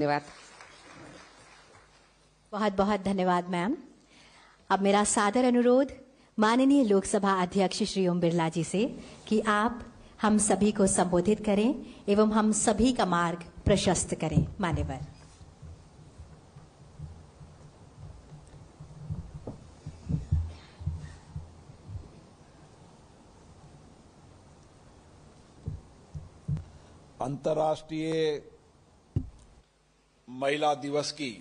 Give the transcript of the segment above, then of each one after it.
धन्यवाद। बहुत बहुत धन्यवाद मैम। अब मेरा सादर अनुरोध माननीय लोकसभा अध्यक्ष श्री ओम बिरला जी से कि आप हम सभी को संबोधित करें एवं हम सभी का मार्ग प्रशस्त करें। मान्यवर। अंतर्राष्ट्रीय महिला दिवस की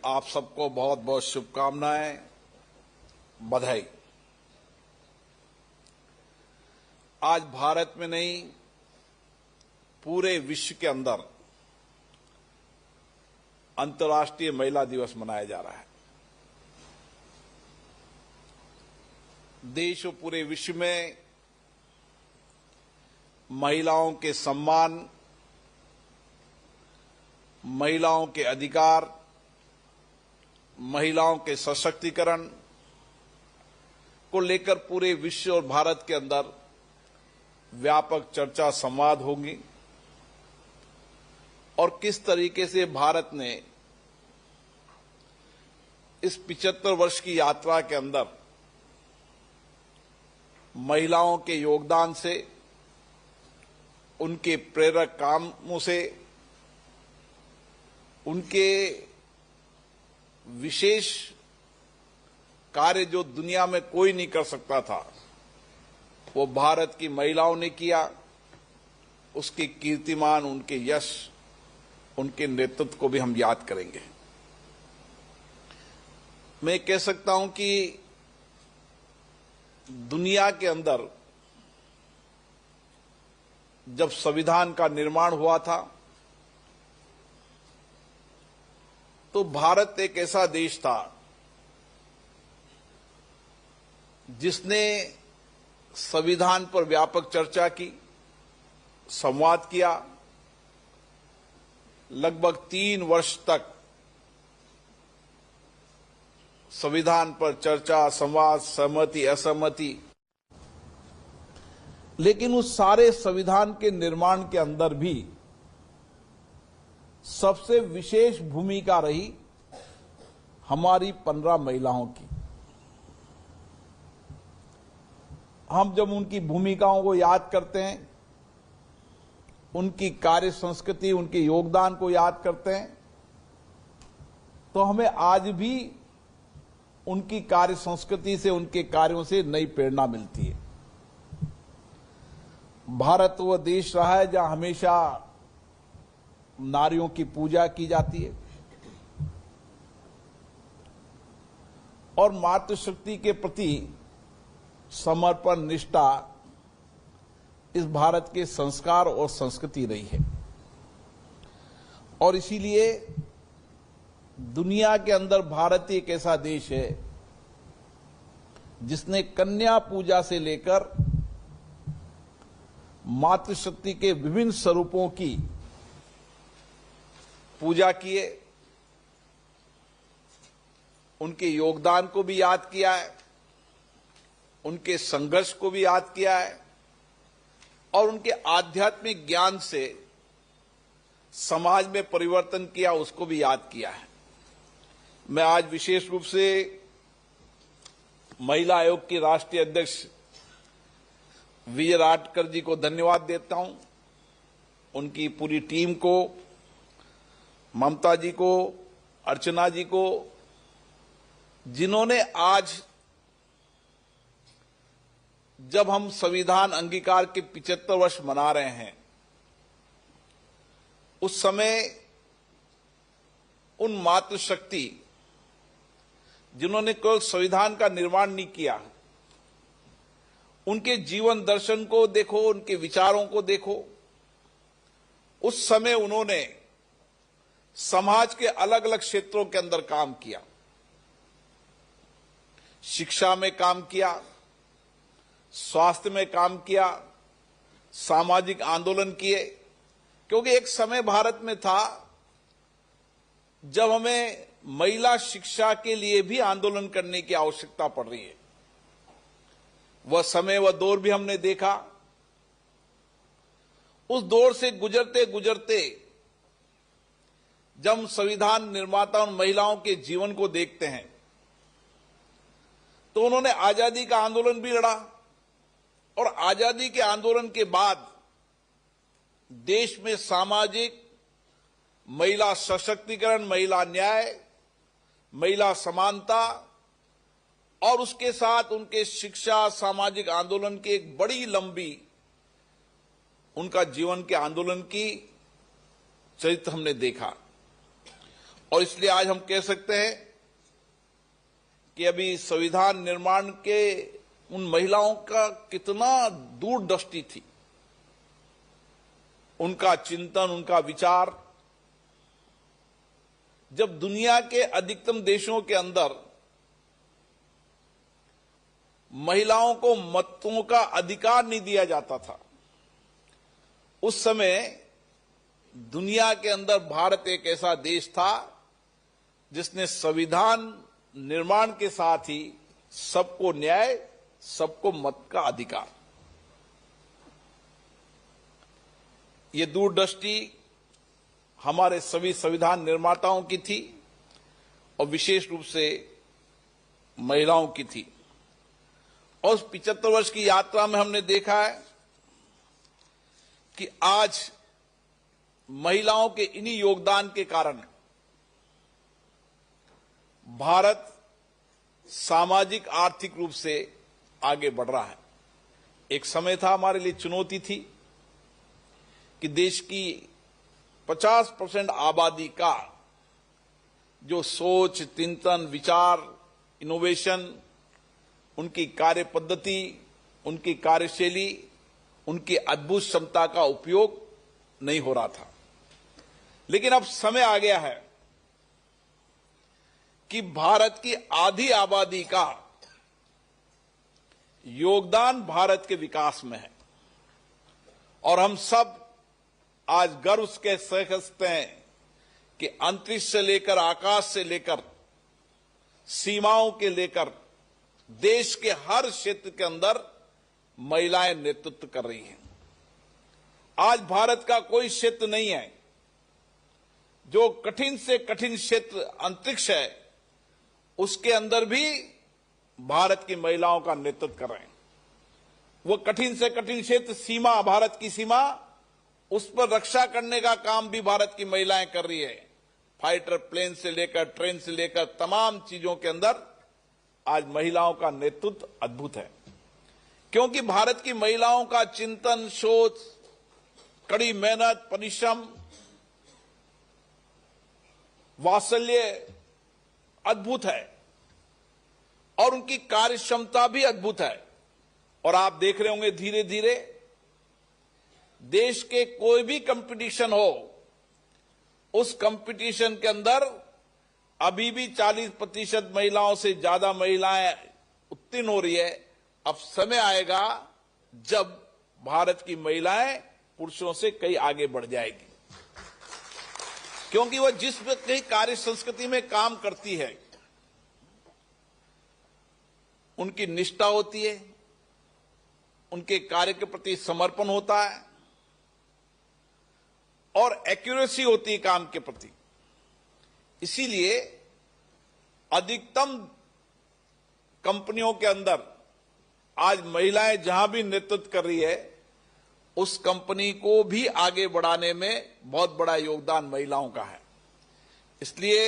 आप सबको बहुत बहुत शुभकामनाएं, बधाई। आज भारत में नहीं, पूरे विश्व के अंदर अंतर्राष्ट्रीय महिला दिवस मनाया जा रहा है। देश और पूरे विश्व में महिलाओं के सम्मान, महिलाओं के अधिकार, महिलाओं के सशक्तिकरण को लेकर पूरे विश्व और भारत के अंदर व्यापक चर्चा संवाद होंगी और किस तरीके से भारत ने इस 75 वर्ष की यात्रा के अंदर महिलाओं के योगदान से, उनके प्रेरक कामों से, उनके विशेष कार्य जो दुनिया में कोई नहीं कर सकता था, वो भारत की महिलाओं ने किया। उसके कीर्तिमान, उनके यश, उनके नेतृत्व को भी हम याद करेंगे। मैं कह सकता हूं कि दुनिया के अंदर जब संविधान का निर्माण हुआ था तो भारत एक ऐसा देश था जिसने संविधान पर व्यापक चर्चा की, संवाद किया। लगभग 3 वर्ष तक संविधान पर चर्चा, संवाद, सहमति, असहमति। लेकिन उस सारे संविधान के निर्माण के अंदर भी सबसे विशेष भूमिका रही हमारी 15 महिलाओं की। हम जब उनकी भूमिकाओं को याद करते हैं, उनकी कार्य संस्कृति, उनके योगदान को याद करते हैं, तो हमें आज भी उनकी कार्य संस्कृति से, उनके कार्यों से नई प्रेरणा मिलती है। भारत वह देश रहा है जहां हमेशा नारियों की पूजा की जाती है और मातृशक्ति के प्रति समर्पण, निष्ठा इस भारत के संस्कार और संस्कृति रही है। और इसीलिए दुनिया के अंदर भारत एक ऐसा देश है जिसने कन्या पूजा से लेकर मातृशक्ति के विभिन्न स्वरूपों की पूजा किए, उनके योगदान को भी याद किया है, उनके संघर्ष को भी याद किया है और उनके आध्यात्मिक ज्ञान से समाज में परिवर्तन किया, उसको भी याद किया है। मैं आज विशेष रूप से महिला आयोग की राष्ट्रीय अध्यक्ष विजय राटकर जी को धन्यवाद देता हूं, उनकी पूरी टीम को, ममता जी को, अर्चना जी को, जिन्होंने आज जब हम संविधान अंगीकार के 75 वर्ष मना रहे हैं, उस समय उन मातृशक्ति जिन्होंने केवल संविधान का निर्माण नहीं किया, उनके जीवन दर्शन को देखो, उनके विचारों को देखो। उस समय उन्होंने समाज के अलग अलग क्षेत्रों के अंदर काम किया, शिक्षा में काम किया, स्वास्थ्य में काम किया, सामाजिक आंदोलन किए। क्योंकि एक समय भारत में था जब हमें महिला शिक्षा के लिए भी आंदोलन करने की आवश्यकता पड़ रही है। वह समय, वह दौर भी हमने देखा। उस दौर से गुजरते गुजरते जब हम संविधान निर्माता और महिलाओं के जीवन को देखते हैं तो उन्होंने आजादी का आंदोलन भी लड़ा और आजादी के आंदोलन के बाद देश में सामाजिक महिला सशक्तिकरण, महिला न्याय, महिला समानता और उसके साथ उनके शिक्षा सामाजिक आंदोलन की एक बड़ी लंबी उनका जीवन के आंदोलन की चरित्र हमने देखा। और इसलिए आज हम कह सकते हैं कि अभी संविधान निर्माण के उन महिलाओं का कितना दूरदृष्टि थी, उनका चिंतन, उनका विचार। जब दुनिया के अधिकतम देशों के अंदर महिलाओं को मतों का अधिकार नहीं दिया जाता था, उस समय दुनिया के अंदर भारत एक ऐसा देश था जिसने संविधान निर्माण के साथ ही सबको न्याय, सबको मत का अधिकार, ये दूरदृष्टि हमारे सभी संविधान निर्माताओं की थी और विशेष रूप से महिलाओं की थी। और उस 75 वर्ष की यात्रा में हमने देखा है कि आज महिलाओं के इन्हीं योगदान के कारण भारत सामाजिक आर्थिक रूप से आगे बढ़ रहा है। एक समय था हमारे लिए चुनौती थी कि देश की 50% आबादी का जो सोच, चिंतन, विचार, इनोवेशन, उनकी कार्य पद्धति, उनकी कार्यशैली, उनकी अद्भुत क्षमता का उपयोग नहीं हो रहा था। लेकिन अब समय आ गया है कि भारत की आधी आबादी का योगदान भारत के विकास में है और हम सब आज गर्व के साथ कहते हैं कि अंतरिक्ष से लेकर, आकाश से लेकर, सीमाओं के लेकर देश के हर क्षेत्र के अंदर महिलाएं नेतृत्व कर रही हैं। आज भारत का कोई क्षेत्र नहीं है जो कठिन से कठिन क्षेत्र अंतरिक्ष है, उसके अंदर भी भारत की महिलाओं का नेतृत्व कर रहे हैं। वो कठिन से कठिन क्षेत्र सीमा, भारत की सीमा, उस पर रक्षा करने का काम भी भारत की महिलाएं कर रही है। फाइटर प्लेन से लेकर, ट्रेन से लेकर तमाम चीजों के अंदर आज महिलाओं का नेतृत्व अद्भुत है, क्योंकि भारत की महिलाओं का चिंतन, सोच, कड़ी मेहनत, परिश्रम, वात्सल्य अद्भुत है और उनकी कार्य क्षमता भी अद्भुत है। और आप देख रहे होंगे धीरे धीरे देश के कोई भी कंपटीशन हो, उस कंपटीशन के अंदर अभी भी 40% महिलाओं से ज्यादा महिलाएं उत्तीर्ण हो रही है। अब समय आएगा जब भारत की महिलाएं पुरुषों से कई आगे बढ़ जाएगी, क्योंकि वह जिस कई कार्य संस्कृति में काम करती है उनकी निष्ठा होती है, उनके कार्य के प्रति समर्पण होता है और एक्यूरेसी होती है काम के प्रति। इसीलिए अधिकतम कंपनियों के अंदर आज महिलाएं जहां भी नेतृत्व कर रही है, उस कंपनी को भी आगे बढ़ाने में बहुत बड़ा योगदान महिलाओं का है। इसलिए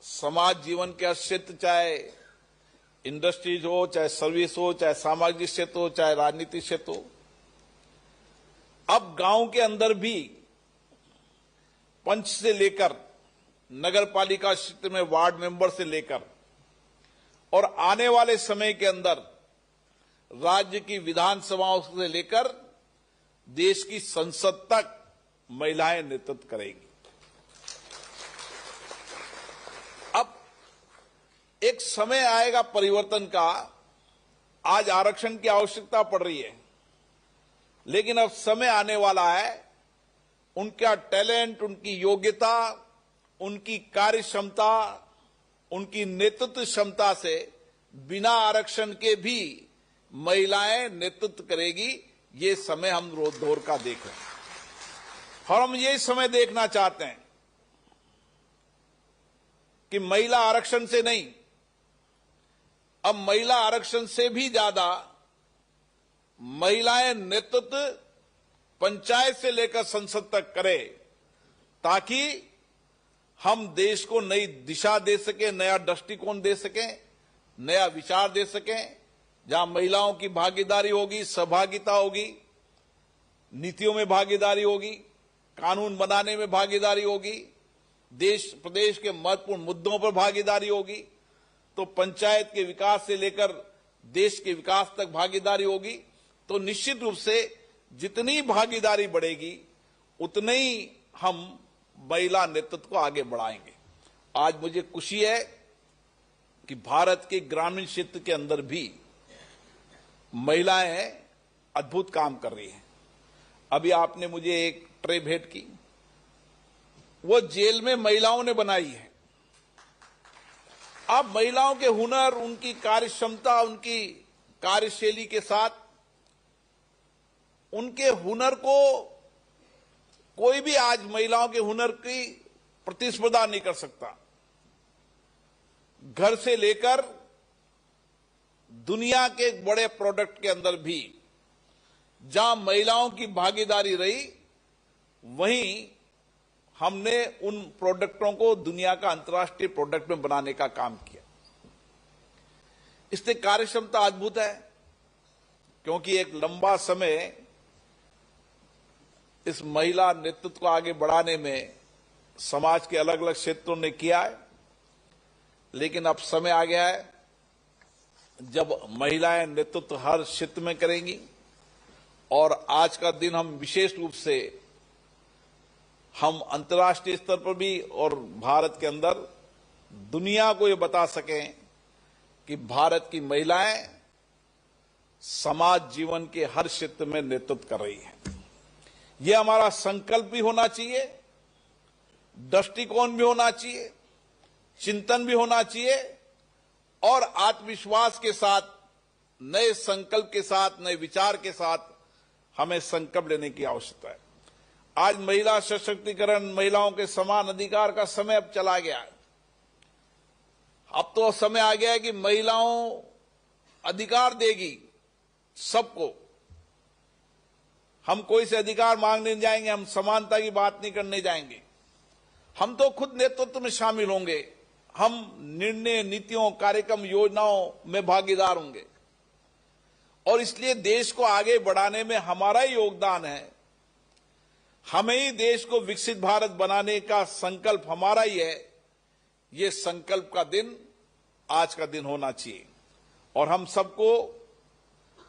समाज जीवन के क्षेत्र, चाहे इंडस्ट्रीज हो, चाहे सर्विस हो, चाहे सामाजिक क्षेत्र हो, चाहे राजनीतिक क्षेत्र हो, अब गांव के अंदर भी पंच से लेकर नगर पालिका क्षेत्र में वार्ड मेंबर से लेकर और आने वाले समय के अंदर राज्य की विधानसभाओं से लेकर देश की संसद तक महिलाएं नेतृत्व करेंगी। अब एक समय आएगा परिवर्तन का। आज आरक्षण की आवश्यकता पड़ रही है, लेकिन अब समय आने वाला है उनका टैलेंट, उनकी योग्यता, उनकी कार्य क्षमता, उनकी नेतृत्व क्षमता से बिना आरक्षण के भी महिलाएं नेतृत्व करेगी। ये समय हम रोज दौर का देख रहे हैं और हम ये समय देखना चाहते हैं कि महिला आरक्षण से नहीं, अब महिला आरक्षण से भी ज्यादा महिलाएं नेतृत्व पंचायत से लेकर संसद तक करे, ताकि हम देश को नई दिशा दे सकें, नया दृष्टिकोण दे सकें, नया विचार दे सकें। जहां महिलाओं की भागीदारी होगी, सहभागिता होगी, नीतियों में भागीदारी होगी, कानून बनाने में भागीदारी होगी, देश प्रदेश के महत्वपूर्ण मुद्दों पर भागीदारी होगी, तो पंचायत के विकास से लेकर देश के विकास तक भागीदारी होगी। तो निश्चित रूप से जितनी भागीदारी बढ़ेगी उतने ही हम महिला नेतृत्व को आगे बढ़ाएंगे। आज मुझे खुशी है कि भारत के ग्रामीण क्षेत्र के अंदर भी महिलाएं अद्भुत काम कर रही हैं। अभी आपने मुझे एक ट्रे भेंट की, वो जेल में महिलाओं ने बनाई है। अब महिलाओं के हुनर, उनकी कार्यक्षमता, उनकी कार्यशैली के साथ उनके हुनर को कोई भी आज महिलाओं के हुनर की प्रतिस्पर्धा नहीं कर सकता। घर से लेकर दुनिया के बड़े प्रोडक्ट के अंदर भी जहां महिलाओं की भागीदारी रही, वहीं हमने उन प्रोडक्टों को दुनिया का अंतर्राष्ट्रीय प्रोडक्ट में बनाने का काम किया। इससे कार्यक्षमता अद्भुत है, क्योंकि एक लंबा समय इस महिला नेतृत्व को आगे बढ़ाने में समाज के अलग अलग क्षेत्रों ने किया है, लेकिन अब समय आ गया है जब महिलाएं नेतृत्व हर क्षेत्र में करेंगी। और आज का दिन हम विशेष रूप से हम अंतर्राष्ट्रीय स्तर पर भी और भारत के अंदर दुनिया को ये बता सकें कि भारत की महिलाएं समाज जीवन के हर क्षेत्र में नेतृत्व कर रही हैं। ये हमारा संकल्प भी होना चाहिए, दृष्टिकोण भी होना चाहिए, चिंतन भी होना चाहिए, और आत्मविश्वास के साथ, नए संकल्प के साथ, नए विचार के साथ हमें संकल्प लेने की आवश्यकता है। आज महिला सशक्तिकरण, महिलाओं के समान अधिकार का समय अब चला गया है। अब तो समय आ गया है कि महिलाओं अधिकार देगी सबको। हम कोई से अधिकार मांगने नहीं जाएंगे, हम समानता की बात नहीं करने जाएंगे। हम तो खुद नेतृत्व में शामिल होंगे, हम निर्णय, नीतियों, कार्यक्रम, योजनाओं में भागीदार होंगे। और इसलिए देश को आगे बढ़ाने में हमारा ही योगदान है। हमें ही देश को विकसित भारत बनाने का संकल्प हमारा ही है। ये संकल्प का दिन आज का दिन होना चाहिए। और हम सबको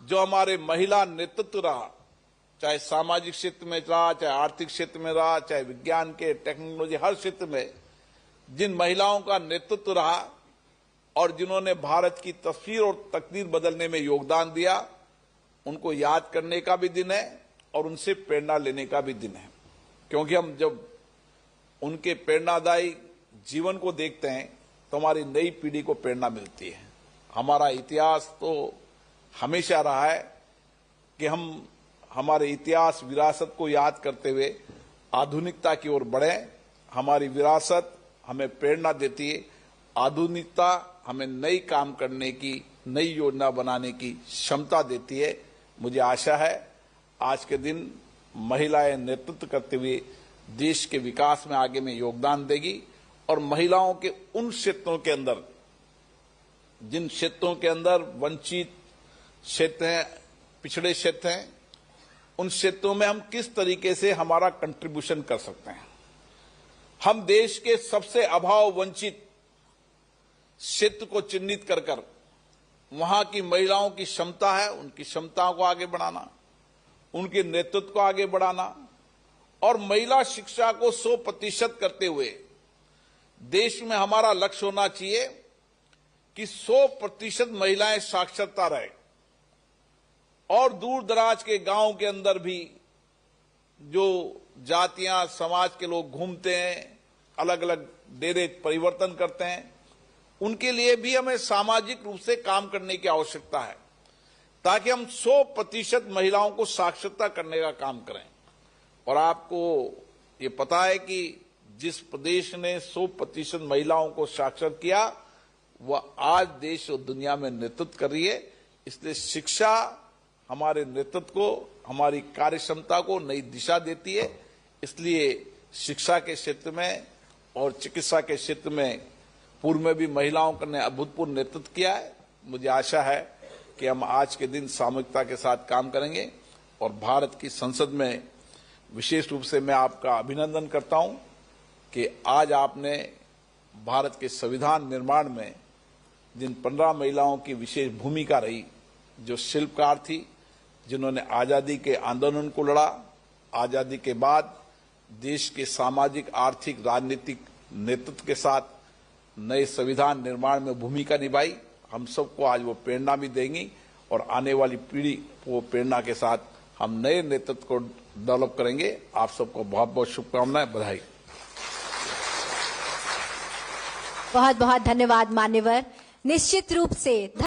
जो हमारे महिला नेतृत्व रहा, चाहे सामाजिक क्षेत्र में रहा, चाहे आर्थिक क्षेत्र में रहा, चाहे विज्ञान के, टेक्नोलॉजी, हर क्षेत्र में जिन महिलाओं का नेतृत्व रहा और जिन्होंने भारत की तस्वीर और तकदीर बदलने में योगदान दिया, उनको याद करने का भी दिन है और उनसे प्रेरणा लेने का भी दिन है। क्योंकि हम जब उनके प्रेरणादायी जीवन को देखते हैं तो हमारी नई पीढ़ी को प्रेरणा मिलती है। हमारा इतिहास तो हमेशा रहा है कि हम हमारे इतिहास, विरासत को याद करते हुए आधुनिकता की ओर बढ़ें। हमारी विरासत हमें प्रेरणा देती है, आधुनिकता हमें नई काम करने की, नई योजना बनाने की क्षमता देती है। मुझे आशा है आज के दिन महिलाएं नेतृत्व करते हुए देश के विकास में आगे में योगदान देगी। और महिलाओं के उन क्षेत्रों के अंदर, जिन क्षेत्रों के अंदर वंचित क्षेत्र हैं, पिछड़े क्षेत्र हैं, उन क्षेत्रों में हम किस तरीके से हमारा कंट्रीब्यूशन कर सकते हैं। हम देश के सबसे अभाव वंचित क्षेत्र को चिन्हित कर वहां की महिलाओं की क्षमता है, उनकी क्षमताओं को आगे बढ़ाना, उनके नेतृत्व को आगे बढ़ाना और महिला शिक्षा को 100% करते हुए देश में हमारा लक्ष्य होना चाहिए कि 100% महिलाएं साक्षरता रहे और दूर दराज के गांव के अंदर भी जो जातियां, समाज के लोग घूमते हैं, अलग अलग डेरे परिवर्तन करते हैं, उनके लिए भी हमें सामाजिक रूप से काम करने की आवश्यकता है, ताकि हम 100% महिलाओं को साक्षरता करने का काम करें। और आपको ये पता है कि जिस प्रदेश ने 100% महिलाओं को साक्षर किया, वह आज देश और दुनिया में नेतृत्व कर रही है। इसलिए शिक्षा हमारे नेतृत्व को, हमारी कार्य क्षमता को नई दिशा देती है। इसलिए शिक्षा के क्षेत्र में और चिकित्सा के क्षेत्र में पूर्व में भी महिलाओं ने अभूतपूर्व नेतृत्व किया है। मुझे आशा है कि हम आज के दिन सामूहिकता के साथ काम करेंगे और भारत की संसद में विशेष रूप से मैं आपका अभिनंदन करता हूं कि आज आपने भारत के संविधान निर्माण में जिन 15 महिलाओं की विशेष भूमिका रही, जो शिल्पकार थी, जिन्होंने आजादी के आंदोलन को लड़ा, आजादी के बाद देश के सामाजिक, आर्थिक, राजनीतिक नेतृत्व के साथ नए संविधान निर्माण में भूमिका निभाई, हम सबको आज वो प्रेरणा भी देंगी और आने वाली पीढ़ी को प्रेरणा के साथ हम नए नेतृत्व को डेवलप करेंगे। आप सबको बहुत बहुत शुभकामनाएं, बधाई। बहुत बहुत धन्यवाद मान्यवर। निश्चित रूप से